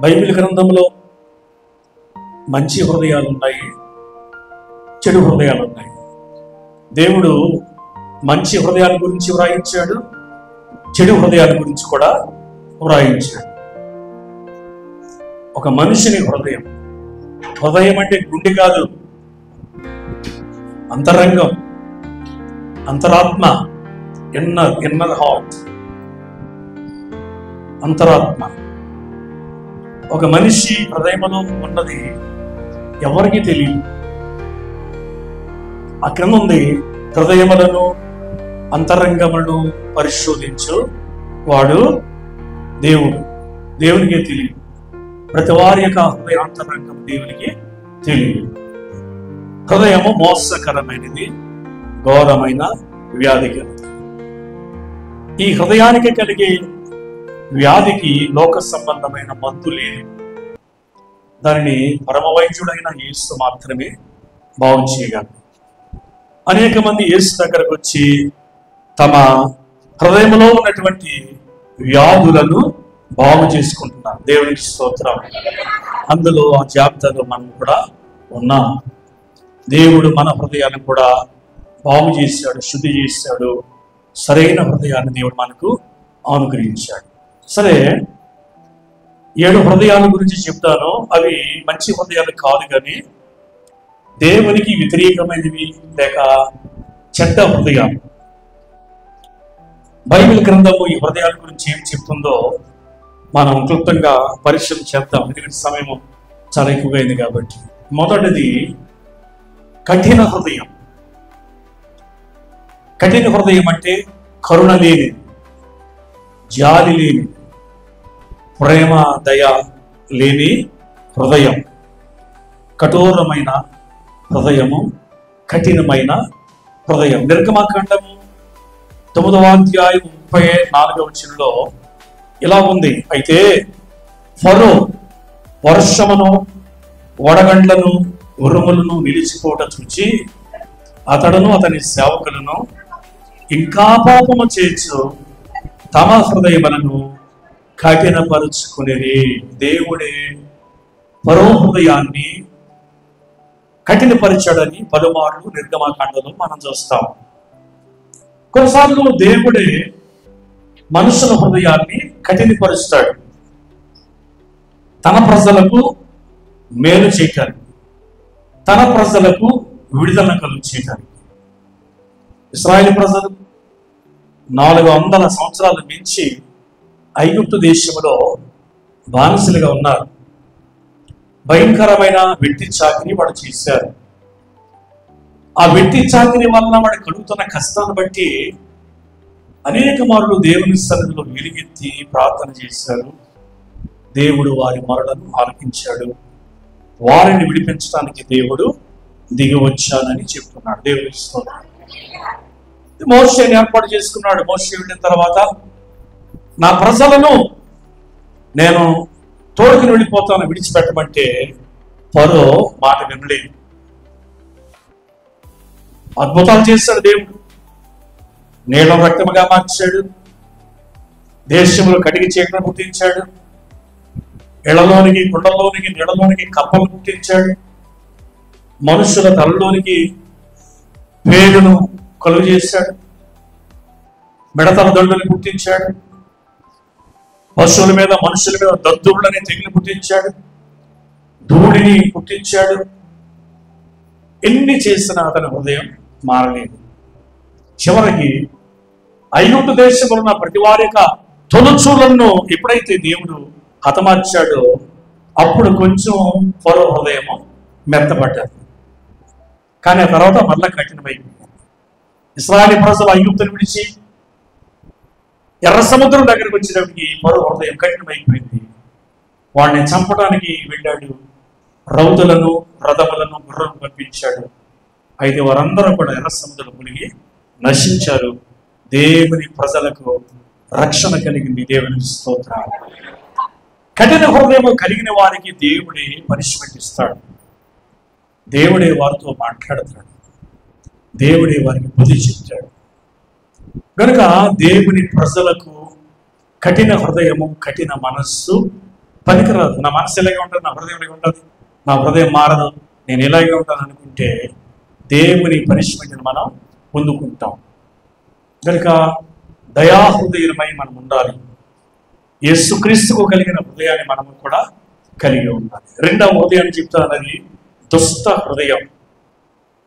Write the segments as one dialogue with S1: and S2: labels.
S1: Bible గ్రంథంలో మంచి హృదయాలు ఉన్నాయి, చెడు హృదయాలు ఉన్నాయి. దేవుడు మంచి హృదయాల గురించి వ్రాయించాడు, చెడు హృదయాల గురించి కూడా వ్రాయించాడు. ఒక మనిషిని హృదయం, హృదయం అంటే గుండె కాదు, అంతరంగం, అంతరాత్మ, ఇన్నర్ హార్ట్, అంతరాత్మ. ఒక మనిషి హృదయంలో ఉన్నది ఎవరికి తెలియదు. అక్కడ ఉంది, హృదయములను అంతరంగములను పరిశోధించు వాడు దేవుడు. దేవునికే తెలియదు. ప్రతి వారి యొక్క హృదయాంతరంగం దేవునికి తెలియదు. హృదయము మోసకరమైనది, ఘోరమైన వ్యాధికరమైనది. ఈ హృదయానికి కలిగే వ్యాధికి లోక సంబంధమైన మందు లేదు. దానిని పరమవైద్యుడైన యేసు మాత్రమే బాగు చేయగలరు. అనేక మంది యేసు దగ్గరకు వచ్చి తమ హృదయంలో ఉన్నటువంటి వ్యాధులను బాగు చేసుకుంటున్నారు. దేవునికి స్తోత్రం. అందులో ఆ జాబితాలో మనం కూడా ఉన్నాం. దేవుడు మన హృదయాన్ని కూడా బాగు చేశాడు, శుద్ధి చేశాడు. సరైన హృదయాన్ని దేవుడు మనకు అనుగ్రహించాడు. సరే, 7 హృదయాల గురించి చెప్తాను. అవి మంచి హృదయాలు కాదు, కానీ దేవునికి వ్యతిరేకమైనవి లేక చెడ్డ హృదయాలు. బైబిల్ గ్రంథము ఈ హృదయాల గురించి ఏం చెప్తుందో మనం క్లుప్తంగా పరిశీలన చేద్దాం, ఎందుకంటే సమయం చాలా ఎక్కువగా అయింది కాబట్టి. మొదటిది కఠిన హృదయం. కఠిన హృదయం అంటే కరుణ లేని, జాలి లేని, ప్రేమ దయ లేని హృదయం. కఠోరమైన హృదయము, కఠినమైన హృదయం. నిర్గమకాండము 9వ అధ్యాయం 34వ వచనంలో ఇలా ఉంది, అయితే ఫరో వర్షమును, వడగండ్లను, ఉరుములను నిలిచిపోవట చూచి అతడును అతని సేవకులను ఇంకా పాపము చేయొచ్చు తమ హృదయములను కఠినపరుచుకునేది. దేవుడే ఫరో హృదయాన్ని కఠినపరిచాడని పలుమార్లు నిర్గమకాండలో మనం చూస్తాం. కొన్నిసార్లు దేవుడే మనుషుల హృదయాన్ని కఠినపరుస్తాడు తన ప్రజలకు మేలు చేయటానికి, తన ప్రజలకు విడుదల కలుగు చేయటానికి. ఇశ్రాయేలు ప్రజలు 400 సంవత్సరాలు మించి ఐగుప్తు దేశంలో బానిసలుగా ఉన్నారు. భయంకరమైన వెట్టి చాకిరి వాడు చేశారు. ఆ వెట్టి చాకిరి వలన వాడు కలుగుతున్న కష్టాన్ని బట్టి అనేక మార్లు దేవుని సన్నిధిలో వెలుగెత్తి ప్రార్థన చేశారు. దేవుడు వారి మొరలను ఆలకించాడు. వారిని విడిపించడానికి దేవుడు దిగి వచ్చానని చెప్తున్నాడు. దేవుని స్తోత్రం. మోషేని ఏర్పాటు చేసుకున్నాడు. మోషే వెళ్ళిన తర్వాత నా ప్రజలను నేను తోడుకుని వెళ్ళిపోతాను, విడిచిపెట్టమంటే ఫరో మాట వినలేదు. అద్భుతాలు చేశాడు దేవుడు. నీళ్ళం రక్తముగా మార్చాడు, దేశంలో కటికి చీకటిని పుట్టించాడు, ఇళ్లలోనికి, కుండలోనికి, నీళ్ళలోనికి కప్పలు పుట్టించాడు, మనుషుల తలలోనికి పేగును కలుగు చేశాడు, మిడతల దండుని పుట్టించాడు, పశువుల మీద, మనుషుల మీద దద్దుళ్ళని తెగిలి పుట్టించాడు, ధూళిని పుట్టించాడు. ఎన్ని చేసినా అతని హృదయం మారలేదు. చివరికి ఐగుప్తు దేశంలో ఉన్న ప్రతి వారి యొక్క తొలుచూలను ఎప్పుడైతే దేవుడు హతమార్చాడో అప్పుడు కొంచెం ఫరో హృదయము మెత్తపడ్డాడు. కానీ ఆ తర్వాత మళ్ళా కఠినమైంది. ఇశ్రాయేలు ప్రజలు ఐగుప్తును విడిచి ఎర్ర సముద్రం దగ్గరికి వచ్చినప్పటికి ఫరో హృదయం కఠినమైపోయింది. వాడిని చంపడానికి వెళ్ళాడు. రౌతులను, రథములను, గుర్రం పంపించాడు. అయితే వారందరూ కూడా ఎర్ర సముద్రం మునిగి నశించారు. దేవుని ప్రజలకు రక్షణ కలిగింది. దేవుని స్తోత్రం. కఠిన హృదయం కలిగిన వారికి దేవుడే పనిష్మెంట్ ఇస్తాడు. దేవుడే వారితో మాట్లాడతాడు. దేవుడే వారికి బుద్ధి చెప్తాడు. కనుక దేవుని ప్రజలకు కఠిన హృదయము, కఠిన మనస్సు పనికిరాదు. నా మనసు ఇలాగే ఉంటుంది, నా హృదయం ఇలాగే ఉంటుంది, నా హృదయం మారదు, నేను ఇలాగే ఉంటాను అనుకుంటే దేవుని పనిష్మెంట్ని మనం పొందుకుంటాం. కనుక దయాహృదయమై మనం ఉండాలి. యేసుక్రీస్తుకు కలిగిన హృదయాన్ని మనము కూడా కలిగి ఉండాలి. రెండవ హృదయాన్ని చెప్తాను, అది దుష్ట హృదయం.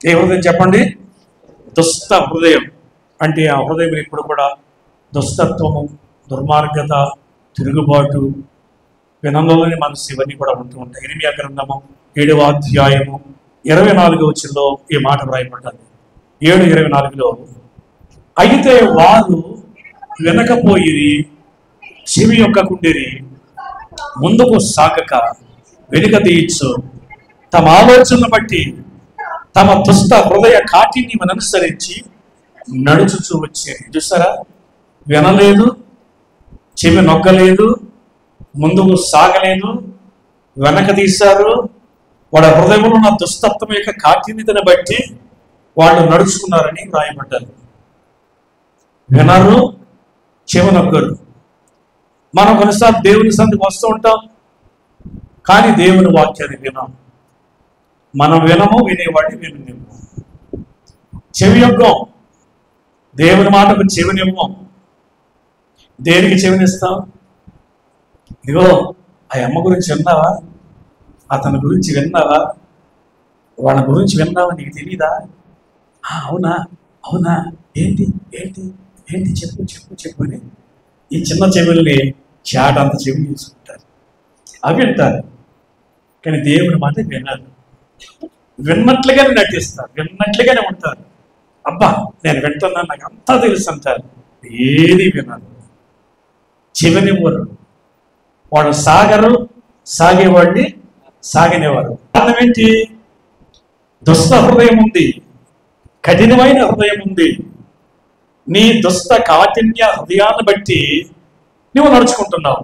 S1: ఏ హృదయం చెప్పండి? దుష్ట హృదయం. అంటే ఆ హృదయం ఇప్పుడు కూడా దుష్టత్వము, దుర్మార్గత, తిరుగుబాటు, వినంలోని మనసు, ఇవన్నీ కూడా ఉంటూ ఉంటాయి. ఇర్మియా గ్రంథము 7వ అధ్యాయము 24వ వచనంలో ఈ మాట వ్రాయబడ్డది. 7:24లో, అయితే వారు వినకపోయిరి, చెవి యొక్కకుండిరి, ముందుకు సాగక వెనుక తీయచ్చు, తమ ఆలోచనను బట్టి తమ దుష్ట హృదయ కాఠిన్యం అనుసరించి నడుచుచూ వచ్చారు. చూసారా? వినలేదు, చెవి నొక్కలేదు, ముందుకు సాగలేదు, వెనక తీశారు. వాళ్ళ హృదయంలో ఉన్న దుష్టత్వం యొక్క కాఠిన్యతను బట్టి వాళ్ళు నడుచుకున్నారని రాయబడ్డారు. వినరు, చెవి నొక్కరు. మనం కొన్నిసార్లు దేవుని సన్నిధికి వస్తూ ఉంటాం, కానీ దేవుని వాక్యాన్ని వినాం. మనం వినము, వినేవాడిని విననివ్వం. చెవి యొక్కం, దేవుని మాటకు చెవినివ్వం. దేనికి చెవినిస్తాం? ఇదిగో ఆ అమ్మ గురించి విన్నావా, అతని గురించి విన్నావా, వాళ్ళ గురించి విన్నావా, నీకు తెలీదా? అవునా అవునా, ఏంటి ఏంటి ఏంటి, చెప్పు చెప్పు చెప్పు అని ఈ చిన్న చెవుల్ని చాటంత చెవులు తీసుకుంటారు, అవి వింటారు. కానీ దేవుని మాట వినారు. విన్నట్లుగానే నటిస్తారు, విన్నట్లుగానే ఉంటారు. అబ్బా నేను వింటున్నాను, నాకు అంతా తెలుసు అంటారు. ఏది వినరు, చెవినివ్వరు. వాళ్ళు సాగరు, సాగేవాడిని సాగనేవారు. కారణం ఏంటి? దుష్ట హృదయం ఉంది, కఠినమైన హృదయం ఉంది. నీ దుష్ట కాఠిన్య హృదయాన్ని బట్టి నువ్వు నడుచుకుంటున్నావు.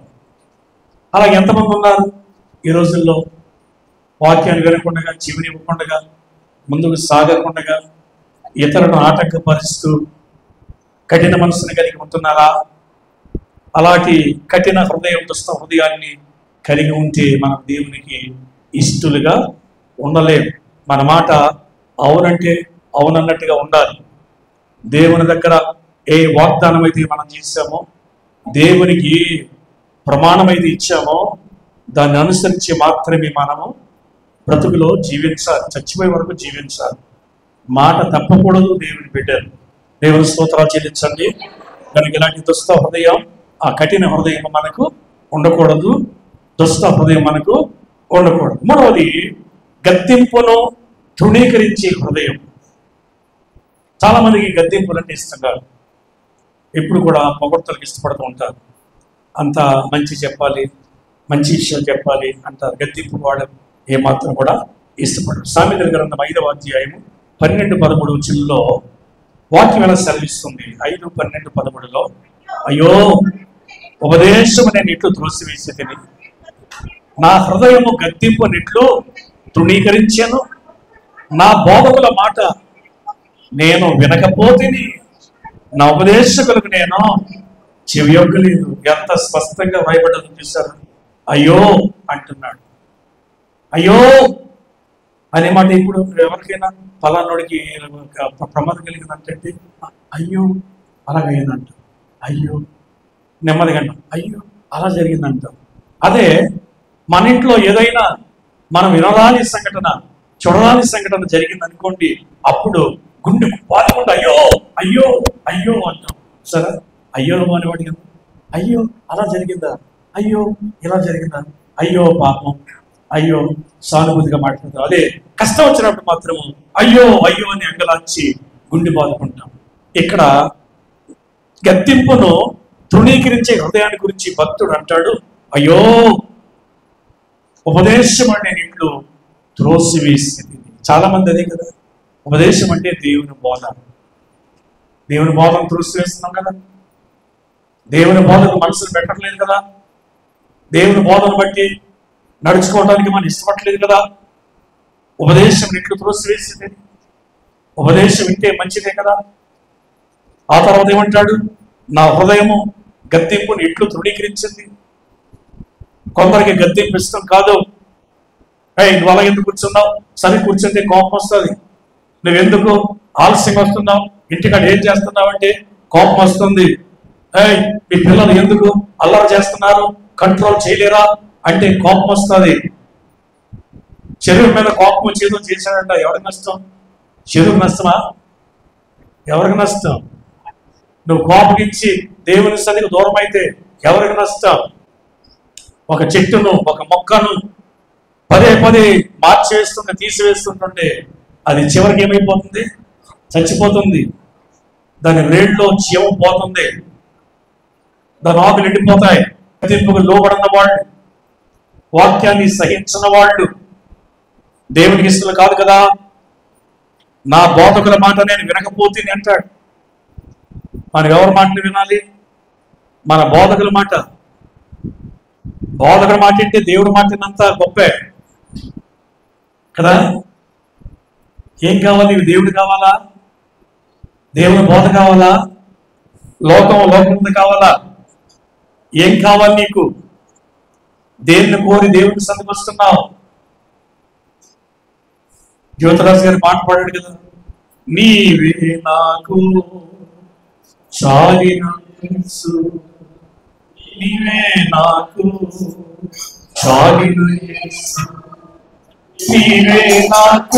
S1: అలా ఎంతమంది ఉన్నారు ఈ రోజుల్లో? వాక్యాన్ని వినకుండా, చెవిని ఇవ్వకుండా, ముందుకు సాగకుండా, ఇతరులను ఆటంకపరుస్తూ కఠిన మనసును కలిగి ఉంటున్నారా? అలాంటి కఠిన హృదయం, దుష్ట హృదయాన్ని కలిగి ఉంటే మనం దేవునికి ఇష్టలుగా ఉండలేం. మన మాట అవునంటే అవునన్నట్టుగా ఉండాలి. దేవుని దగ్గర ఏ వాగ్దానం అయితే మనం చేశామో, దేవునికి ఏ ప్రమాణం అయితే ఇచ్చామో, దాన్ని అనుసరించి మాత్రమే మనము బ్రతుకులో జీవించాలి, చచ్చిపోయే వరకు జీవించాలి. మాట తప్పకూడదు. దేవుని బిడ్డలు, దేవుని స్తోత్రాలు చెల్లించండి. దానికి ఇలాంటి దుష్ట హృదయం, ఆ కఠిన హృదయం మనకు ఉండకూడదు. దుష్ట హృదయం మనకు ఉండకూడదు. మూడవది, గద్దింపును తృణీకరించే హృదయం. చాలా మందికి గద్దింపులు అంటే ఇష్టం కాదు. ఎప్పుడు కూడా పొగడ్తలకు ఇష్టపడుతూ ఉంటారు. అంత మంచి చెప్పాలి, మంచి విషయం చెప్పాలి అంటారు. గద్దింపు వాడు ఏమాత్రం కూడా ఇష్టపడరు. సామెతల గ్రంథం 5వ అధ్యాయము 12-13 వచనంలో వాక్యం ఎలా సెలవిస్తుంది? 5:12-13లో, అయ్యో ఉపదేశము నేను ఇట్లు త్రోసివేసి తిని, నా హృదయము గద్దింపు నిట్లు తృణీకరించాను, నా బోధకుల మాట నేను వినకపోతేని, నా ఉపదేశకులకు నేను చెవి యొక్కలేదు. ఎంత స్పష్టంగా వ్రాయబడ్డదో చూశారు. అయ్యో అంటున్నాడు. అయ్యో అనే మాట ఇప్పుడు ఎవరికైనా ఫలానోడికి ప్రమాదం కలిగిందంటే అయ్యో అలాగైందంట, అయ్యో నెమ్మదిగా అంటాం, అయ్యో అలా జరిగిందంటాం. అదే మన ఇంట్లో ఏదైనా మనం వినరాని సంఘటన, చూడరాని సంఘటన జరిగిందనుకోండి, అప్పుడు గుండె బాధకుండా అయ్యో అయ్యో అయ్యో అంటాం. సరే, అయ్యో అనేవాడి కదా, అయ్యో అలా జరిగిందా, అయ్యో ఇలా జరిగిందా, అయ్యో పాపం, అయ్యో సానుభూతిగా మాట్లాడతాం. అదే కష్టం వచ్చినప్పుడు మాత్రము అయ్యో అయ్యో అని అంగలార్చి గుండె బాదుకుంటాం. ఇక్కడ గద్దింపును తృణీకరించే హృదయాన్ని గురించి భక్తుడు అంటాడు, అయ్యో ఉపదేశం అంటే ఇట్లు త్రోసివేసింది. చాలా మంది అదే కదా, ఉపదేశం అంటే దేవుని బోధ. దేవుని బోధను త్రోసివేస్తున్నాం కదా, దేవుని బోధకు మనసును పెట్టట్లేదు కదా, దేవుని బోధను బట్టి నడుచుకోవడానికి మనం ఇష్టపడలేదు కదా. ఉపదేశం ఇట్లు త్రోసివేసింది. ఉపదేశం వింటే మంచిదే కదా. ఆ తర్వాత ఏమంటాడు? నా హృదయము గద్దింపుని ఇట్లు తృణీకరించింది. కొందరికి గద్దెంపు ఇష్టం కాదు. నువ్వు అలా ఎందుకు కూర్చున్నావు, సరే కూర్చుంటే కోపం వస్తుంది. నువ్వెందుకు ఆలస్యంగా వస్తున్నావు, ఇంటికాడ ఏం చేస్తున్నావు అంటే కోపం వస్తుంది. మీ పిల్లలు ఎందుకు అల్లరి చేస్తున్నారు, కంట్రోల్ చేయలేరా అంటే కోపం వస్తుంది. చెరువు మీద కోపం వచ్చేదో చేశాడంట, ఎవరికి నష్టం? చెరువుకి నష్టమా? ఎవరికి నష్టం? నువ్వు కోపగించి దేవుని సన్నిధికి దూరం అయితే ఎవరికి నష్టం? ఒక చెట్టును, ఒక మొక్కను పదే పదే మార్చివేస్తుంటే, తీసివేస్తుంటుంటే అది చివరికి ఏమైపోతుంది? చచ్చిపోతుంది. దాని రేట్లో జీవ పోతుంది, దాని ఆకులు ఎండిపోతాయి. తీర్పుకు లోబడిన వాళ్ళు, వాక్యాన్ని సహించిన వాళ్ళు దేవునికి ఇష్టం కాదు కదా. నా బోధకుల మాట నేను వినకపోతే అంటాడు. మనకు ఎవరి మాటని వినాలి? మన బోధకుల మాట. బోధకుల మాట అంటే దేవుడి మాటనంతా గొప్పే కదా. ఏం కావాలి? నీకు దేవుడు కావాలా? దేవుని బోధ కావాలా? లోకం కావాలా? ఏం కావాలి నీకు? దేవుని కోరి దేవుడిని సంతపరుస్తున్నావు. జ్యోతిరాజు గారు పాట పాడాడు కదా, నీవే నాకు చాలిన యేసు, నీవే నాకు చాలిన యేసు, నీవే నాకు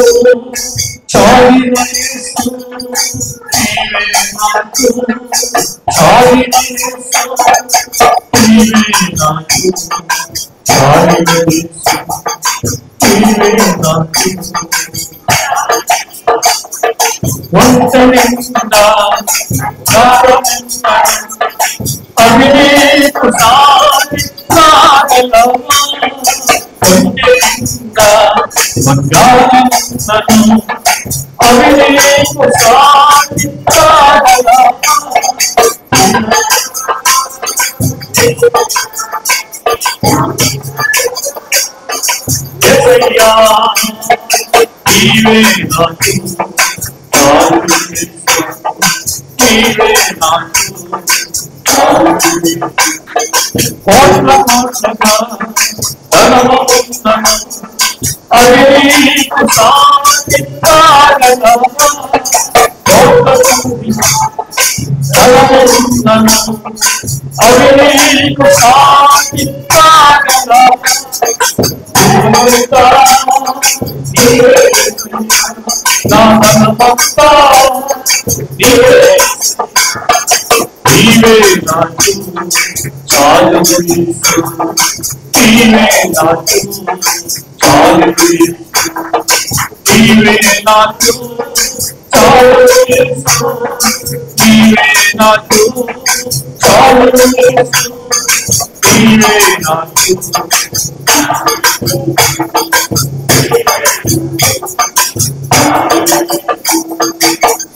S1: చాలిన యేసు, నీవే నాకు చాలిన యేసు, నీవే నాకు చాలిన యేసు, నీవే నాకు వంచనిందా అవినీకు సారి సాగలవా, వంచనిందా బంగారమున్నను అవినీకు సారి సాగలవా, యేసయ్యా నీవే నాకు నీవే నాకు కోట్ల కోట్లగా ధనమున్నను అవినీకు సాగిస్తాగలవా, కోట్ల ధనమున్నను అవినీకు సాగిస్తాగలవా, నీవే నాకు చాలు, నీవే నాకు చాలు, నీవే నాకు చాలు, నీవే నాకు చాలు, నీవే నాకు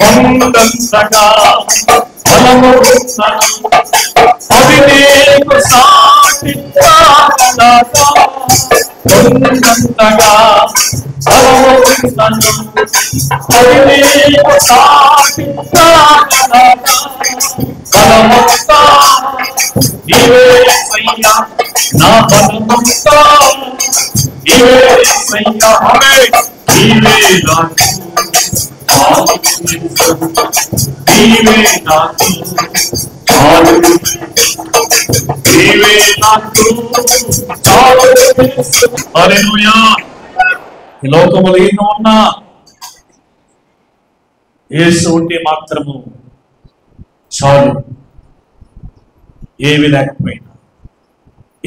S1: పొందంతగా బలమున్నను అవినీకు సాటి సాగలవా, పొందంతగా బలమున్నను అవినీకు సాటి సాగలవా, బలమంతా నీవే యేసయ్యా, నా బలమంతా నీవే యేసయ్యా, నీవే నాకు నీవే నాకు చాలు, నీవే నాకు చాలు. హల్లెలూయా. ఈ లోకములో ఎన్నో ఉన్నా యేసు ఉంటే మాత్రము చాలు, ఏమి లేకపోయినా.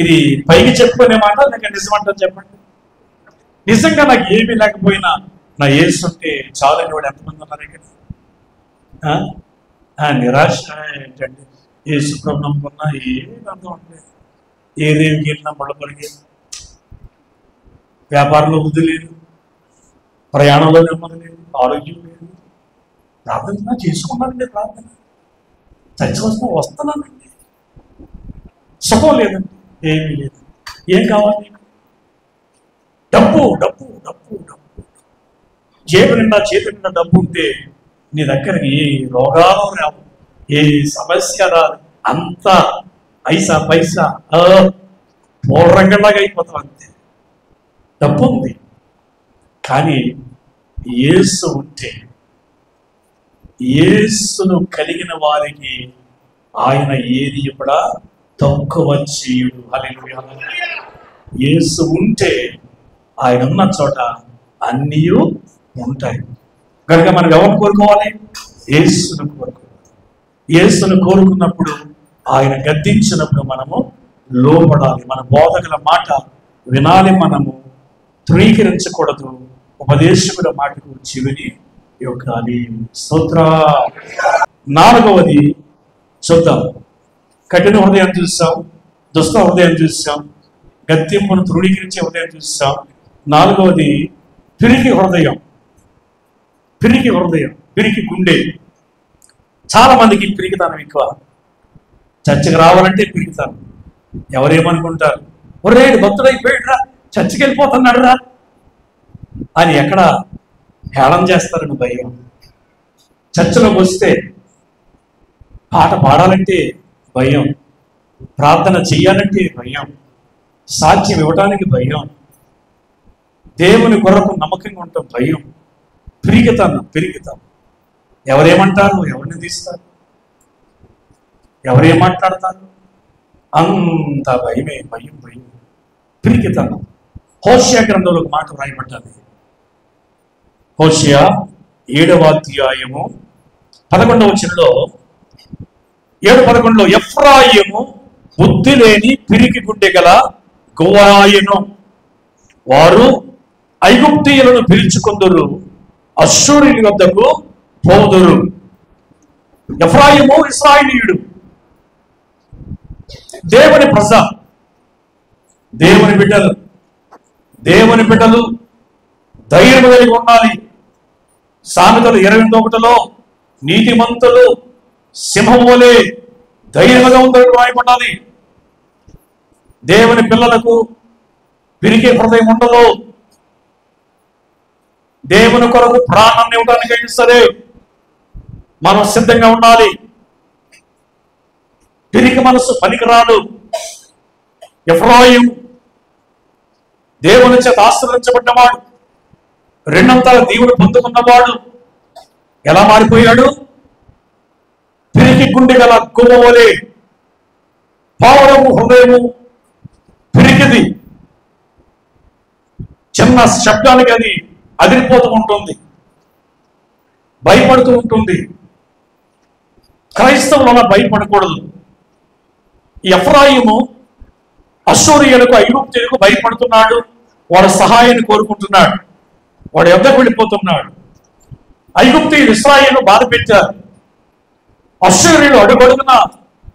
S1: ఇది పైకి చెప్పుకునే మాట లేక నిజమంటారు చెప్పండి? నిజంగా నాకు ఏమీ లేకపోయినా నా యేసు ఉంటే చాలని వాడు ఎంతమంది ఉన్నారు ఇక్కడ? నిరాశ ఏంటండి? యేసు ప్రభు నమ్ముకున్నా ఏమి అర్థం ఉండలేదు. ఏ దేవికి వెళ్ళినా మళ్ళీ వ్యాపారంలో వృద్ధి లేదు, ప్రయాణంలో నెమ్మది లేదు, ఆరోగ్యం లేదు. ప్రార్థన చేసుకున్నానండి, ప్రార్థన చచ్చి వస్తున్నానండి, సుఖం లేదండి, ఏమీ లేదు. ఏం కావాలి నీకు? డబ్బు డబ్బు డబ్బు డబ్బు. జేబు నిండా చేతి నిండా డబ్బు ఉంటే నీ దగ్గరికి ఏ రోగాలు రావు, ఏ సమస్య రాదు. అంతా పైసా పైసా. పూర్వంగంలాగా అయిపోతాం అంతే. డబ్బు ఉంది, కానీ యేసు ఉంటే, యేసును కలిగిన వారికి ఆయన ఏది కూడా తక్కువ చేయడు. హల్లెలూయా. యేసు ఉంటే ఆయన ఉన్న చోట అన్నీ ఉంటాయి. కనుక మనం ఎవరు కోరుకోవాలి? యేసును కోరుకోవాలి. యేసును కోరుకున్నప్పుడు, ఆయన గద్దించినప్పుడు మనము లోపడాలి. మన బోధకుల మాట వినాలి, మనము తృణీకరించకూడదు. ఉపదేశకుల మాటకు చెవిని ఇవ్వాలి. స్తోత్ర. నాలుగవది చూద్దాం. కఠిన హృదయం చూసాం, దుష్ట హృదయం చూసాం, గద్దింపును తృణీకరించే హృదయం చూసాం. నాలుగవది పిరికి హృదయం. పిరికి హృదయం, పిరికి గుండె. చాలా మందికి పిరికితనం ఎక్కువ. చర్చకి రావాలంటే పిరికితనం. ఎవరేమనుకుంటారు, ఒరే భక్తుడైపోయాడురా, చర్చకి వెళ్ళిపోతున్నాడు రా అని ఎక్కడ హేళన చేస్తారని భయం. చర్చలోకి వస్తే పాట పాడాలంటే భయం, ప్రార్థన చెయ్యాలంటే భయం, సాక్ష్యం ఇవ్వడానికి భయం, దేవుని కొరకు నమ్మకంగా ఉండటం భయం. పిరికితనం. ఎవరేమంటారు, ఎవరిని తీస్తారు, ఎవరేం మాట్లాడతారు, అంత భయమే. భయం. పిరికితనం. హోషేయ గ్రంథంలో ఒక మాట రాయబడ్డది. హోషేయ 7వ అధ్యాయము 11వ వచనంలో 7:11 ఎఫ్రాయిము బుద్ధి లేని పిరికి గుండె గల గోవాయను, వారు ఐగుప్తీయులను పిలుచుకొందురు, అశ్షూరీయుల వద్దకు పోదురు. ఎఫ్రాయిము ఇశ్రాయేలీయుడు, దేవుని ప్రజ, దేవుని బిడ్డలు ధైర్యం కలిగి ఉండాలి. సామెతలు 28:1 నీతిమంతులు సింహం వలె ధైర్యంగా ఉందని రాయబడాలి. దేవుని పిల్లలకు పిరికే హృదయం ఉండదు. దేవుని కొరకు ప్రాణాన్ని ఇవ్వడానికి అయినా సరే మనం సిద్ధంగా ఉండాలి. పిరికి మనసు పనికిరాదు. ఎఫ్రాయిము దేవుని చేత ఆశీర్వదించబడ్డవాడు, రెండంతల దేవుడు పొందుకున్నవాడు. ఎలా మారిపోయాడు? పిరికి గుండె గల గుమ్మ వలె. పావురము హృదయము పిరికిది. చిన్న శబ్దానికి అది అదిరిపోతూ ఉంటుంది, భయపడుతూ ఉంటుంది. క్రైస్తవులు అలా భయపడకూడదు. ఎఫ్రాయిము అశ్షూరీయులకు, ఐగుప్తీయులకు భయపడుతున్నాడు. వాడు సహాయాన్ని కోరుకుంటున్నాడు, వాడు ఎద్దకు వెళ్ళిపోతున్నాడు. ఐగుప్తీయులు ఇశ్రాయేలును బాధ పెట్టారు. అశ్షూరీయులు అడుగడుగున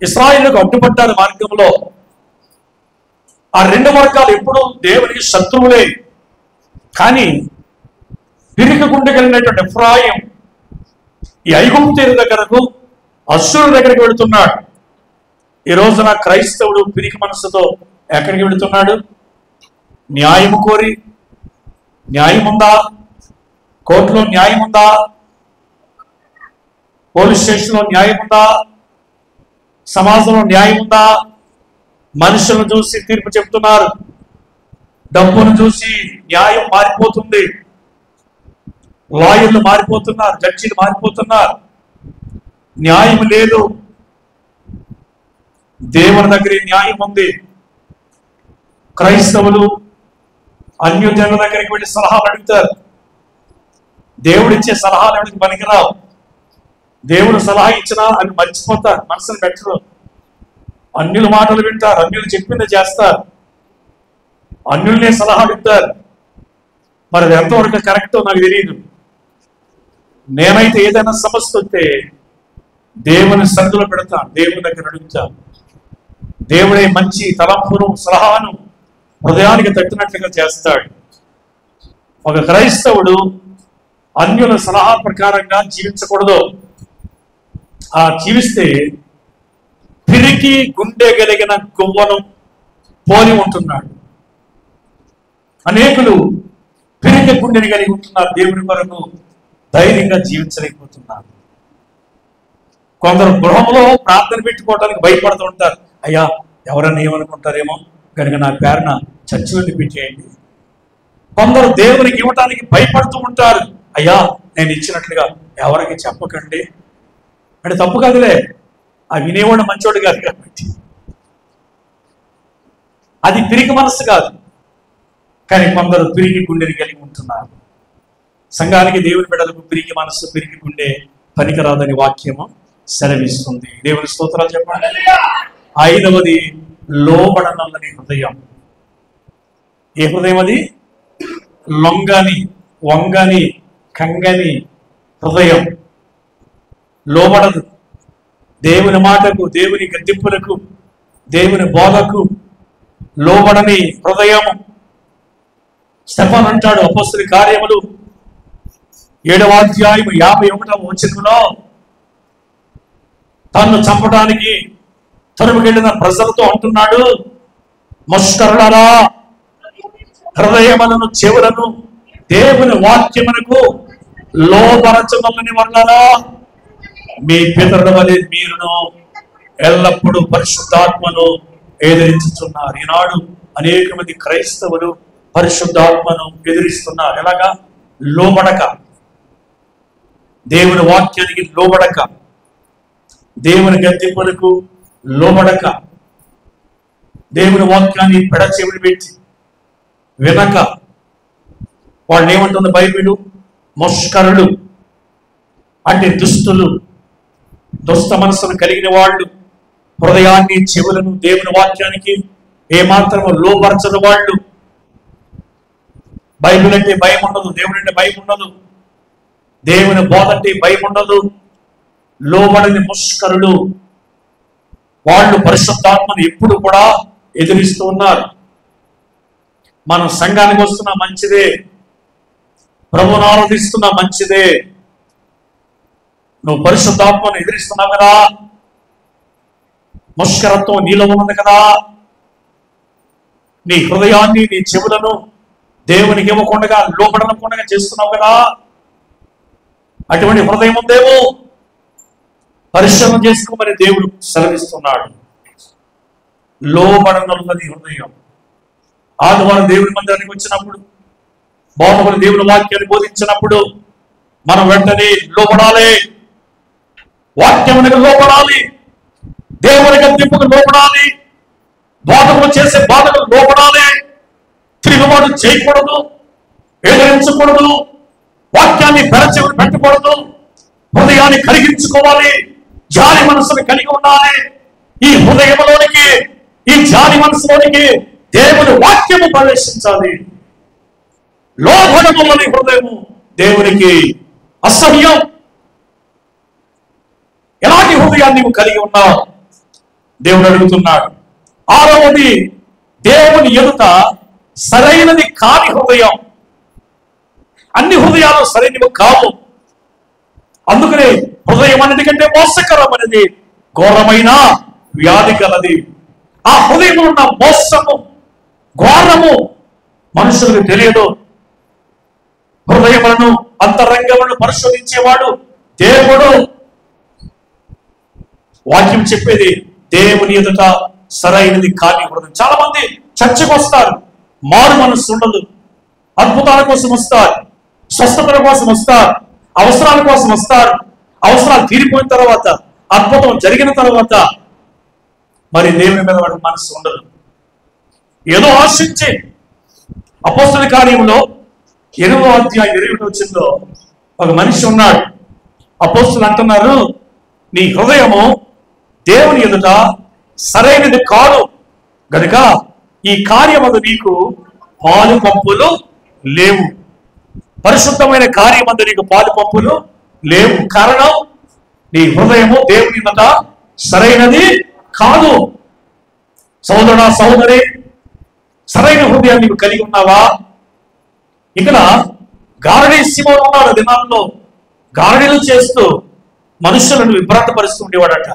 S1: ఇశ్రాయేలుకు అడ్డుపడ్డారు మార్గంలో. ఆ రెండు వర్గాలు ఎప్పుడూ దేవునికి శత్రువులే. కానీ పిరికి గుండె కలిగినటువంటి ఎఫ్రాయిము ఈ ఐగుప్తీయుల దగ్గరకు, అశ్షూరు దగ్గరికి వెళుతున్నాడు. ఈ రోజున క్రైస్తవుడు పిరికి మనసుతో ఎక్కడికి వెళుతున్నాడు? న్యాయము కోరి. న్యాయం ఉందా? కోర్టులో న్యాయం ఉందా? పోలీస్ స్టేషన్లో న్యాయం ఉందా? సమాజంలో న్యాయం ఉందా? మనుషులను చూసి తీర్పు చెప్తున్నారు. డబ్బును చూసి న్యాయం మారిపోతుంది. లాయర్లు మారిపోతున్నారు, జడ్జీలు మారిపోతున్నారు. న్యాయం లేదు. దేవుని దగ్గర న్యాయం ఉంది. క్రైస్తవులు అన్యజనుల దగ్గరికి వెళ్ళి సలహాలు అడుగుతారు. దేవుడిచ్చే సలహాలు ఎవరికి పనికిరావు. దేవుడు సలహా ఇచ్చినా అవి మర్చిపోతారు, మనసును పెట్టరు. అన్యుల మాటలు వింటారు, అన్యులు చెప్పింది చేస్తారు, అన్యుల్నే సలహా అడుగుతారు. మరి అది ఎంతవరకు కరెక్టో నాకు తెలియదు. నేనైతే ఏదైనా సమస్య వస్తే దేవుని సన్నిధిలో పెడతాను, దేవుని దగ్గర అడుగుతాను. దేవుడే మంచి తలంపును, సలహాను హృదయానికి తట్టినట్లుగా చేస్తాడు. ఒక క్రైస్తవుడు అన్యుల సలహా ప్రకారంగా జీవించకూడదు. ఆ జీవిస్తే పిరికి గుండె కలిగిన గువ్వను పోలి ఉంటున్నాడు. అనేకులు పిరికి గుండెని కలిగి ఉంటున్నారు, దేవుని కొరకు ధైర్యంగా జీవించలేకపోతున్నారు. కొందరు గృహంలో ప్రార్థన పెట్టుకోవడానికి భయపడుతూ ఉంటారు. అయ్యా ఎవరన్నా ఏమనుకుంటారేమో, కనుక నా పేరున చర్చిలను పెట్టేయండి. కొందరు దేవునికి ఇవ్వటానికి భయపడుతూ ఉంటారు. అయ్యా నేను ఇచ్చినట్లుగా ఎవరికి చెప్పకండి అంటే తప్పు కాదులే, ఆ వినేవాడు మంచోడు కాదు కాబట్టి. అది పిరికి మనస్సు కాదు, కానీ కొందరు పిరికి గుండెని కలిగి ఉంటున్నారు. సంఘానికి దేవుని బిడ్డలకు పిరికి మనస్సు పిరికి గుండె పనికిరాదని వాక్యము సెలవిస్తుంది. దేవుని స్తోత్రాలు చెప్పండి. 5వది లోబడనల్లని హృదయం. ఏ హృదయం అది? లొంగని, వంగని, కంగని హృదయం. లోబడదు. దేవుని మాటకు, దేవుని గద్దింపులకు, దేవుని బోధకు లోబడని హృదయం. స్టెఫాను అంటాడు అపోస్తలుల కార్యములు 7వ అధ్యాయం 51వ వచనంలో, తన్ను చంపడానికి తరుముకెళ్ళిన ప్రజలతో అంటున్నాడు, మస్కరులారా, హృదయములను చెవులను దేవుని వాక్యమునకు లోబరచమని వర్లారా, మీ పితరుల వలె మీరును ఎల్లప్పుడూ పరిశుద్ధాత్మను ఎదిరించుతున్నారు. ఈనాడు అనేక మంది క్రైస్తవులు పరిశుద్ధాత్మను ఎదిరిస్తున్నారు. ఎలాగా? లోబడక, దేవుని వాక్యానికి లోబడక, దేవుని గద్దింపులకు లోబడక, దేవుని వాక్యాన్ని పెడచెవిని పెట్టి వినక. వాళ్ళు ఏమంటుంది బైబిలు? ముష్కరులు అంటే దుస్తులు, దుష్ట మనస్సును కలిగిన వాళ్ళు, హృదయాన్ని చెవులను దేవుని వాక్యానికి ఏమాత్రము లోపరచని వాళ్ళు. బైబిల్ అంటే భయం ఉండదు, దేవుడు అంటే భయం ఉండదు, దేవుని బోధ అంటే భయం ఉండదు. లోబడని ముష్కరులు వాళ్ళు పరిశుద్ధాత్మను ఎప్పుడు కూడా ఎదిరిస్తూ ఉన్నారు. మనం సంఘానికి వస్తున్నా మంచిదే, ప్రభువును ఆరాధిస్తున్నా మంచిదే. నువ్వు పరిశుద్ధాత్మను ఎదిరిస్తున్నావు కదా, ముష్కరత్వం నీలో ఉన్నది కదా, నీ హృదయాన్ని నీ చెవులను దేవునికి ఇవ్వకుండా లోబడనకుండా చేస్తున్నావు కదా. అటువంటి హృదయం ఉందేమో పరిశ్రమ చేసుకోమని దేవుడు సెలవిస్తున్నాడు. లోబడనున్నది హృదయం. ఆదివారం దేవుని మందిరానికి వచ్చినప్పుడు, బోధకులు దేవుని వాక్యాన్ని బోధించినప్పుడు మనం వెంటనే లోబడాలి, వాక్యమునకు లోబడాలి, దేవుని గద్దింపుకు లోబడాలి, బోధకులు చేసే బోధకులు లోబడాలి. తిరుగుబాటు చేయకూడదు, ఎదిరించకూడదు, వాక్యాన్ని పెరచెవిని పెట్టకూడదు, హృదయాన్ని కరిగించుకోవాలి, జాలి మనసును కలిగి ఉండాలి. ఈ హృదయంలోనికి, ఈ జాలి మనసులోనికి దేవుని వాక్యము ప్రవేశించాలి. లోబడములని హృదయము దేవునికి అసహ్యం. ఎలాంటి హృదయాన్ని నువ్వు కలిగి ఉన్నావు దేవుడు అడుగుతున్నాడు. 6వది దేవుని ఎదుట సరైనది కాని హృదయం. అన్ని హృదయాలు సరైనవి కావు. అందుకనే హృదయం అన్నిటికంటే మోసకరమైనది, ఘోరమైన వ్యాధి కలది. ఆ హృదయంలో ఉన్న మోసము, ఘోరము మనుషులకు తెలియదు. హృదయములను, అంతరంగములను పరిశోధించేవాడు దేవుడు. వాక్యం చెప్పేది దేవుని ఎదుట సరైనది కాని హృదయం. చాలా మంది చర్చకు వస్తారు, మారు మనస్సు ఉండదు. అద్భుతాల కోసం వస్తారు, స్వస్థతల కోసం వస్తారు, అవసరాల కోసం వస్తారు. అవసరాలు తీరిపోయిన తర్వాత, అద్భుతం జరిగిన తర్వాత మరి దేవుని మీద వాడి మనస్సు ఉండదు. ఏదో ఆశించి అపోస్తలుల కార్యంలో 8వ అధ్యాయం 21వ వచనంలో ఒక మనిషి ఉన్నాడు. అపోస్తలులు అంటున్నారు, నీ హృదయము దేవుని ఎదుట సరైనది కాదు గనుక ఈ కార్యమందు నీకు పాలు పంపులు లేవు. పరిశుద్ధమైన కార్యమందు నీకు పాలు పంపులు లేవు. కారణం, నీ హృదయము దేవుని ఎదుట సరైనది కాదు. సోదరుడా, సహోదరి, సరైన హృదయాన్ని నీవు కలిగి ఉన్నావా? ఇక్కడ గారడీ సీమోను ఉన్నాడు. దినాల్లో గారడీలు చేస్తూ మనుషులను విభ్రాంతపరుస్తూ ఉండేవాడట.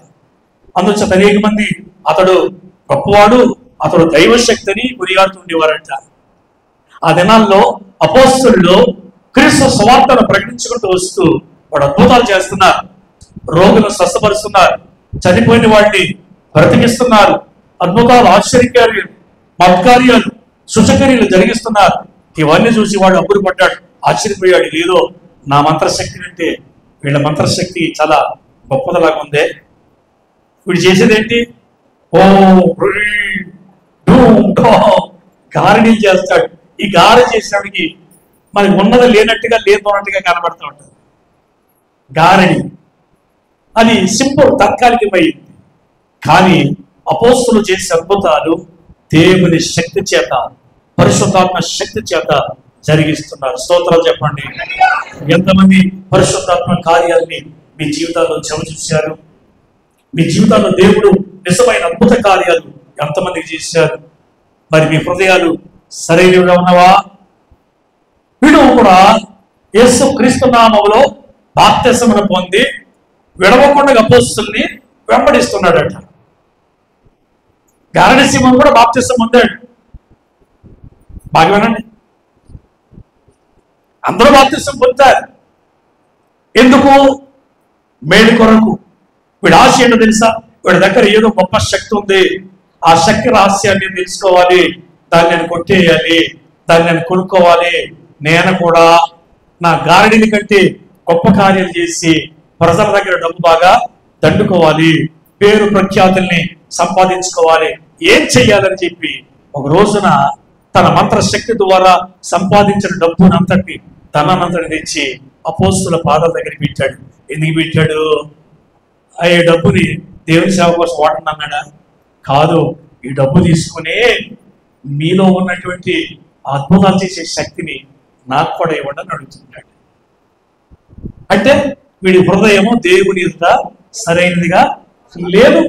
S1: అందుచేత అనేక మంది అతడు గొప్పవాడు, అతడు దైవశక్తిని కొనియాడుతూ ఉండేవారట. ఆ దినాల్లో అపోస్తలులు క్రీస్తు సువార్తను ప్రకటించుకుంటూ వస్తూ వాడు అద్భుతాలు చేస్తున్నారు, రోగులను స్వస్థపరుస్తున్నారు, చనిపోయిన వాడిని బ్రతికిస్తున్నారు, అద్భుతాలు, ఆశ్చర్యకార్యాలు మత్కార్యాలు సూచక్రియలు జరిగిస్తున్నారు. ఇవన్నీ చూసి వాడు అబ్బురు పడ్డాడు, ఆశ్చర్యపోయాడు. ఏదో నా మంత్రశక్తి అంటే వీళ్ళ మంత్రశక్తి చాలా గొప్పదలాగా ఉందే. వీడు చేసేదేంటి? ఓ గారడీలు చేస్తాడు. ఈ గార చేసేవాడికి మనకి ఉన్నది లేనట్టుగా లేదన్నట్టుగా కనబడుతూ ఉంటుంది. గారడి అది సింపుల్, తాత్కాలికమైంది. కానీ అపోస్తులు చేసే అద్భుతాలు దేవుని శక్తి చేత, పరిశుద్ధాత్మ శక్తి చేత జరిగిస్తున్నారు. స్తోత్రాలు చెప్పండి. ఎంతమంది పరిశుద్ధాత్మ కార్యాలని మీ జీవితాల్లో చూశారు? మీ జీవితాల్లో దేవుడు నిజమైన అద్భుత కార్యాలు ఎంతమందికి చేశారు? మరి మీ హృదయాలు సరైనవిగా ఉన్నవా? వీడు కూడా యేసు క్రీస్తు నామములో బాప్తిసమును పొంది విడవకుండా అపోస్తుల్ని వెంబడిస్తున్నాడట. గారడీ సీమోను కూడా బాప్తిసం పొందాడు. బాగా వినండి, అందరూ బాప్తిసం పొందారు. ఎందుకు? మేలు కొరకు. వీడి ఆశ ఏంటో తెలుసా? వీడి దగ్గర ఏదో గొప్ప శక్తి ఉంది, ఆ శక్తి రహస్యాన్ని తెలుసుకోవాలి, దాన్ని నేను కొట్టేయాలి, దాన్ని నేను కొనుక్కోవాలి, నేను కూడా నా గారడీని కంటే గొప్ప కార్యాలు చేసి ప్రజల దగ్గర డబ్బు బాగా దండుకోవాలి, పేరు ప్రఖ్యాతుల్ని సంపాదించుకోవాలి, ఏం చెయ్యాలని చెప్పి ఒక రోజున తన మంత్రశక్తి ద్వారా సంపాదించిన డబ్బునంతటి ధనానంతటి తెచ్చి అపోస్తుల పాదాల దగ్గర పెట్టాడు. ఎందుకు పెట్టాడు? ఈ డబ్బుని దేవుని సేవ కోసం వాడండి అన్నాడా? కాదు, ఈ డబ్బు తీసుకుని మీలో ఉన్నటువంటి అద్భుతాలు చేసే శక్తిని నాకు కూడా ఇవ్వండి అని అడుగుతున్నాడు. అంటే వీడి హృదయము దేవుని ఎదుట సరైనదిగా లేదు.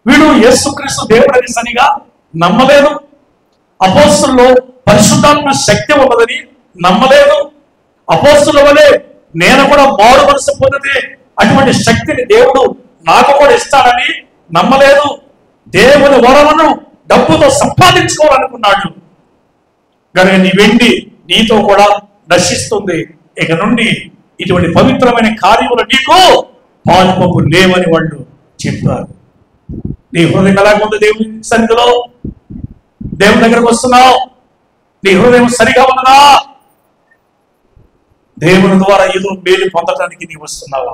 S1: వీడు యేసుక్రీస్తు దేవుడని సరిగా నమ్మలేదు. అపోస్తుల్లో పరిశుద్ధాత్మ శక్తి ఉన్నదని నమ్మలేదు. అపోస్తుల వలె నేను కూడా మారు మనసు పొందితే అటువంటి శక్తిని దేవుడు నాకు కూడా ఇస్తాడని నమ్మలేదు. దేవుని వరమును డబ్బుతో సంపాదించుకోవాలనుకున్నాడు. కనుక నీ వెండి నీతో కూడా నశిస్తుంది. ఇక నుండి ఇటువంటి పవిత్రమైన కార్యములు నీకు పాల్పొంగు లేవని వాళ్ళు చెప్పారు. నీ హృదయం ఎలాగుంది? దేవుని సన్నిధిలో దేవుని దగ్గరకు వస్తున్నావు, నీ హృదయం సరిగా ఉన్నదా? దేవుని ద్వారా ఏదో మేలు పొందడానికి నీవు వస్తున్నావా?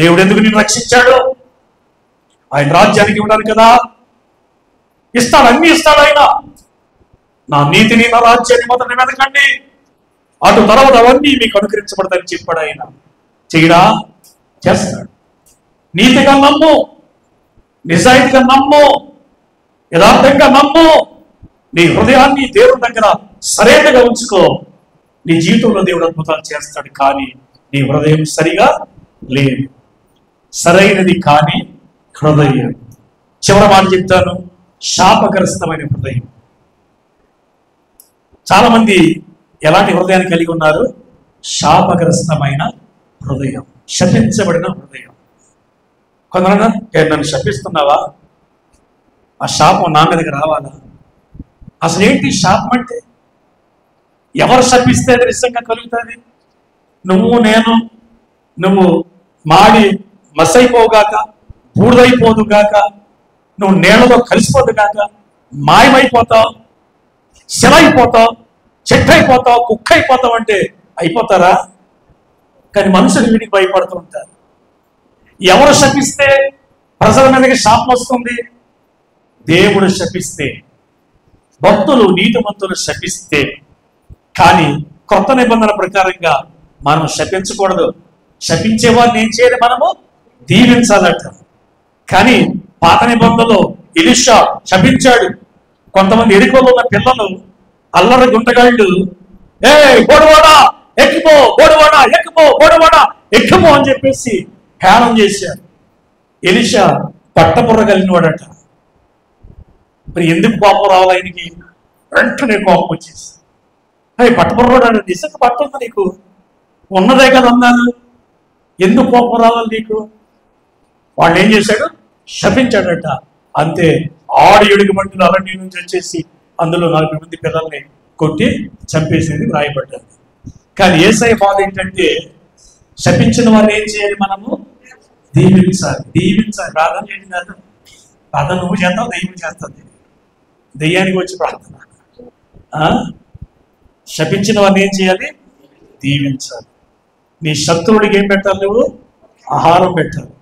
S1: దేవుడు ఎందుకు నిన్ను రక్షించాడు? ఆయన రాజ్యానికి ఇవ్వడానికి కదా. ఇస్తాడు, అన్ని ఇస్తాడు ఆయన. నా నీతిని నా రాజ్యాన్ని మొదటి వెతకండి, అటు తర్వాత అవన్నీ మీకు అనుకరించబడదని చెప్పాడు ఆయన. చేయడా? చేస్తాడు. నీతిగా నమ్ము, నిజాయితీగా నమ్ము, యథార్థంగా నమ్ము. నీ హృదయాన్ని దేవుడి దగ్గర సరైనగా ఉంచుకో. నీ జీవితంలో దేవుడు అద్భుతాలు చేస్తాడు. కానీ నీ హృదయం సరిగా లేదు. సరైనది కానీ హృదయం. చివరి మాట చెప్తాను, శాపగ్రస్తమైన హృదయం. చాలా మంది ఎలాంటి హృదయాన్ని కలిగి ఉన్నారు? శాపగ్రస్తమైన హృదయం, శపించబడిన హృదయం. కొందరు నన్ను శపిస్తున్నావా? ఆ శాపం నా మీదకి రావాలా? అసలు ఏంటి శాపం అంటే? ఎవరు శపిస్తే అది నిజంగా కలుగుతుంది? నువ్వు నేను, నువ్వు మాడి మసైపోగాక, బూడిదైపోదుగాక, నువ్వు నీళ్ళలో కలిసిపోదుగాక, మాయమైపోతావు, శిలైపోతావు, చెట్టు అయిపోతావు, కుక్క అయిపోతావు అంటే అయిపోతారా? కానీ మనుషులు వీటికి భయపడుతూ ఉంటారు. ఎవరు శపిస్తే ప్రజల మీదకి శాపం వస్తుంది? దేవుడు శపిస్తే, భక్తులు నీతిమంతులు శపిస్తే. కానీ కొత్త నిబంధన ప్రకారంగా మనం శపించకూడదు. శపించేవారిని ఏం చేయాలి? మనము దీవించాలట. కానీ పాత నిబంధనలో ఎలీషా శపించాడు. కొంతమంది ఎరుకలో ఉన్న పిల్లలు, అల్లరి గుంటగాళ్ళు, గోడవాడా ఎక్కిపో, గోడవాడా ఎక్కిపో, గోడవాడా ఎక్కిపో అని చెప్పేసి హేళన చేశారు. ఎలీషా పట్టబుర్ర కలిగిన వాడట. మరి ఎందుకు కోపం రావాలి ఆయనకి? వెంటనే కోపం వచ్చేసి, పట్టబుర్రవాడు నిజంగా పట్టుందా నీకు? ఉన్నదే కదా అన్నాను, ఎందుకు కోపం రావాలి నీకు? వాడు ఏం చేశాడు? శపించాడట. అంతే, ఆడియుడికి మంటలు అరణ్యం నుంచి వచ్చేసి అందులో 4 మంది పిల్లల్ని కొట్టి చంపేసేది రాయబడ్డారు. కానీ యేసయ్య బాధ ఏంటంటే, శపించిన వారిని ఏం చేయాలి? మనము దీవించాలి. దీవించాలి. ప్రార్థన చేయడం కాదు. ప్రార్థన నువ్వు చేస్తావు, దైవం చేస్తుంది. దెయ్యానికి వచ్చి ప్రార్థన. శపించిన వారిని ఏం చేయాలి? దీవించాలి. నీ శత్రువుడికి ఏం పెట్టాలి? నువ్వు ఆహారం పెట్టాలి,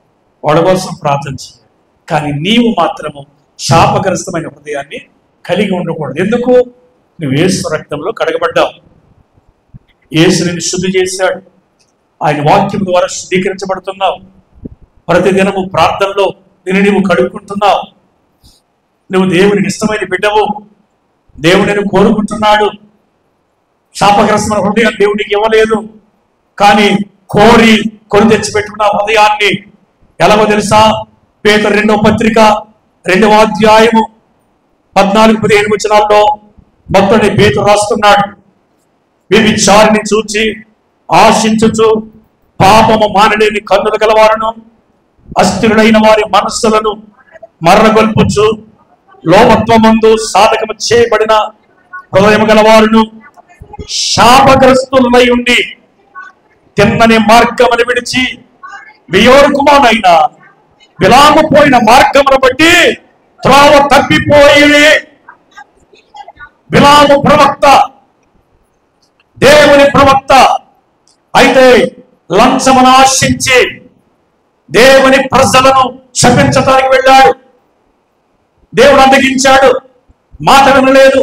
S1: వాడి కోసం ప్రార్థన చేయాలి. కానీ నీవు మాత్రము శాపగ్రస్తమైన హృదయాన్ని కలిగి ఉండకూడదు. ఎందుకు? నువ్వు యేసు రక్తంలో కడగబడ్డావు. యేసు నిన్ను శుద్ధి చేశాడు. ఆయన వాక్యం ద్వారా శుద్ధీకరించబడుతున్నావు. ప్రతిదినము ప్రార్థనలో నిన్ను నీవు కడుక్కుంటున్నావు. నువ్వు దేవునికి ఇష్టమైన బిడ్డవు. దేవుడు నిన్ను కోరుకుంటున్నాడు. శాపగ్రస్తమైన హృదయం దేవునికి ఇవ్వలేదు, కానీ కొని తెచ్చిపెట్టుకున్న హృదయాన్ని ఎలాగో తెలుసా? పేతురు 2వ పత్రిక 2వ అధ్యాయము 14-15 వచనాల్లో భక్తుడిని పేతురు రాస్తున్నాడు. వ్యభిచారిని చూచి ఆశించుచు పాపము మానలేని కన్నులు గలవారును, అస్థిరులైన వారి మనస్సులను మర్రగొల్పుచు లోభత్వమందు సాధకము చేయబడిన హృదయం గలవారును, శాపగ్రస్తులై ఉండి తిన్నని మార్గమును విడిచి వియోరుకుమానైన బిలాము పోయిన మార్గమును బట్టి త్రోవ తప్పిపోయి. బిలాము ప్రవక్త, దేవుని ప్రవక్త అయితే లంచమును ఆశించి దేవుని ప్రజలను శపించడానికి వెళ్ళాడు. దేవుడు అందగించాడు, మాట వినలేదు.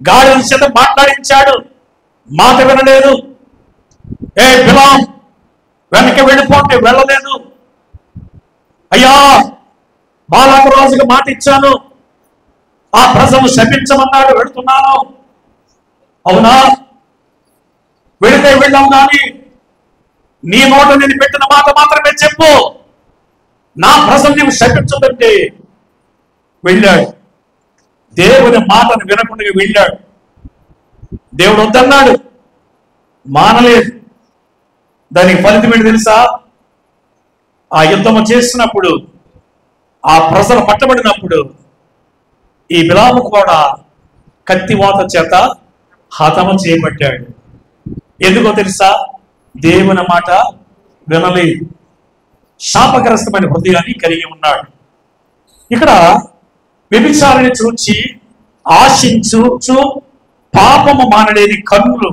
S1: గాడిద చేత మాట్లాడించాడు, మాట వినలేదు. బిలాం వెనక్కి వెళ్ళిపోతే వెళ్ళలేదు. అయ్యా, బాలాకు రాజుగా మాట ఇచ్చాను, ఆ ప్రజలు శపించమన్నాడు, వెళుతున్నాను. అవునా? వెళితే వెళ్ళాం, కానీ నీ నోట నేను పెట్టిన మాట మాత్రమే చెప్పు, నా ప్రజలు నీవు శపించదంటే వెళ్ళాడు. దేవుని మాటను వినకుండా వెళ్ళాడు. దేవుడు వద్దన్నాడు, మానలేదు. దానికి ఫలితం ఏంటి తెలుసా? ఆ యుద్ధము చేసినప్పుడు, ఆ ప్రజలు పట్టబడినప్పుడు ఈ బిలాము కూడా కత్తివాత చేత హతము చేయబడ్డాడు. ఎందుకో తెలుసా? దేవుని మాట వినలేదు, శాపగ్రస్తమైన హృదయాన్ని కలిగి ఉన్నాడు. ఇక్కడ వ్యభిచారిని చూచి ఆశించుచు పాపము మానలేని కన్నులు,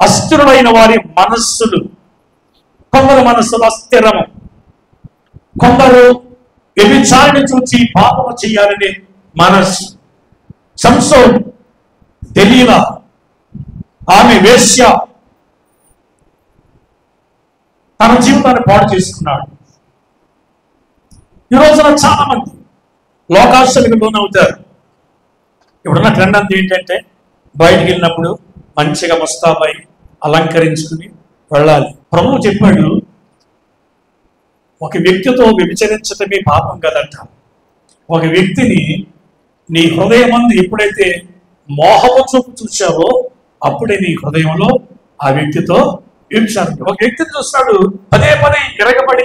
S1: అస్థిరులైన వారి మనస్సులు. కొందరు మనస్సులు అస్థిరము. కొందరు వ్యభిచారిని చూచి పాపము చేయాలనే మనస్సు. సంసోన్, దెలీలా, ఆమె వేశ్య, తన జీవితాన్ని పాడు చేసుకున్నాడు. ఈ రోజున చాలా మంది లోకాశలకు లోనవుతారు. ఇప్పుడున్న ట్రెండ్ అంతా ఏంటంటే, బయటికి వెళ్ళినప్పుడు మంచిగా ముస్తాబై అలంకరించుకుని వెళ్ళాలి. ప్రభువు చెప్పాడు, ఒక వ్యక్తితో వ్యభిచరించటమే పాపం కదంట. ఒక వ్యక్తిని నీ హృదయమందు ఎప్పుడైతే మోహము చూపు చూసావో అప్పుడే నీ హృదయంలో ఆ వ్యక్తితో వ్యభిచారం. ఒక వ్యక్తిని చూస్తాడు, పదే పదే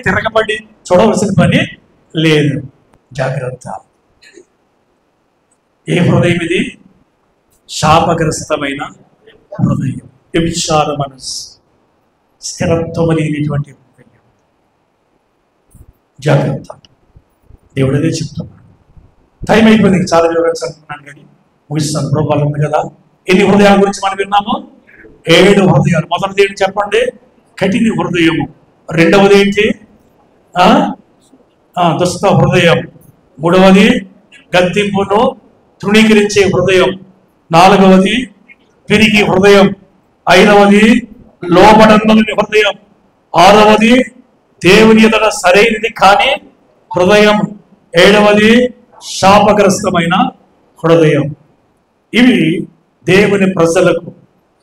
S1: తిరగబడి చూడవలసిన పని లేదు. జాగ్రత్త. ఏ హృదయం ఇది? శాపగ్రస్తమైన హృదయం, వ్యభిచార మనస్సు, స్థిరత్వం లేనిటువంటి హృదయం. జాగ్రత్త. దేవుడు అదే చెప్తున్నాడు. టైం అయిపోయింది, చాలా వివరించాలనుకున్నాను కానీ ముగిస్తాను. ప్రభుత్వాలు ఉంది కదా. ఎన్ని హృదయాల గురించి మనం విన్నాము? 7 హృదయాలు. మొదటిది ఏంటి చెప్పండి? కఠిన హృదయము. రెండవది ఏంటి? దుష్ట హృదయం. మూడవది గద్దింపును తృణీకరించే హృదయం. 4వది పిరికి హృదయం. 5వది లోబడందని హృదయం. 6వది దేవుని ఎదుట సరైనది కాని హృదయం. 7వది శాపగ్రస్తమైన హృదయం. ఇవి దేవుని ప్రజలకు,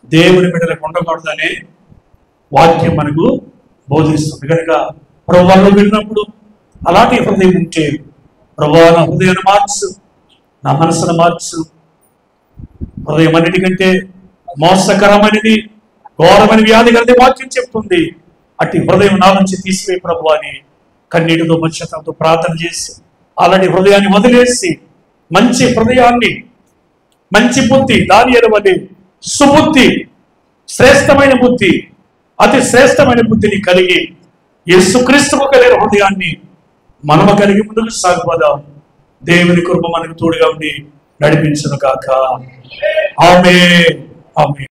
S1: దేవుని బిడ్డలకు ఉండకూడదనే వాక్యం మనకు బోధిస్తుంది. కనుక ప్రభువులో వెళ్ళినప్పుడు అలాంటి హృదయం ఉంటే, ప్రభువా నా హృదయాన్ని మార్చు, నా మనసును మార్చు. హృదయం అన్నిటికంటే మోసకరమైనది, ఘోరమైన వ్యాధి కలిగే వాక్యం చెప్తుంది. అట్టి హృదయం నా నుంచి తీసివేయి ప్రభువా అని కన్నీటితో పశ్చాత్తాపంతో ప్రార్థన చేసి అలాంటి హృదయాన్ని వదిలేసి మంచి హృదయాన్ని, మంచి బుద్ధి, దానియేలు వలె సుబుద్ధి, శ్రేష్టమైన బుద్ధి, అతి శ్రేష్టమైన బుద్ధిని కలిగి యేసుక్రీస్తుకు కలిగిన హృదయాన్ని మనము కలిగి ముందుకు సాగిపోదాం. దేవుని కృప మనకు తోడుగా ఉండి నడిపించును గాక. ఆమేన్. ఆమేన్.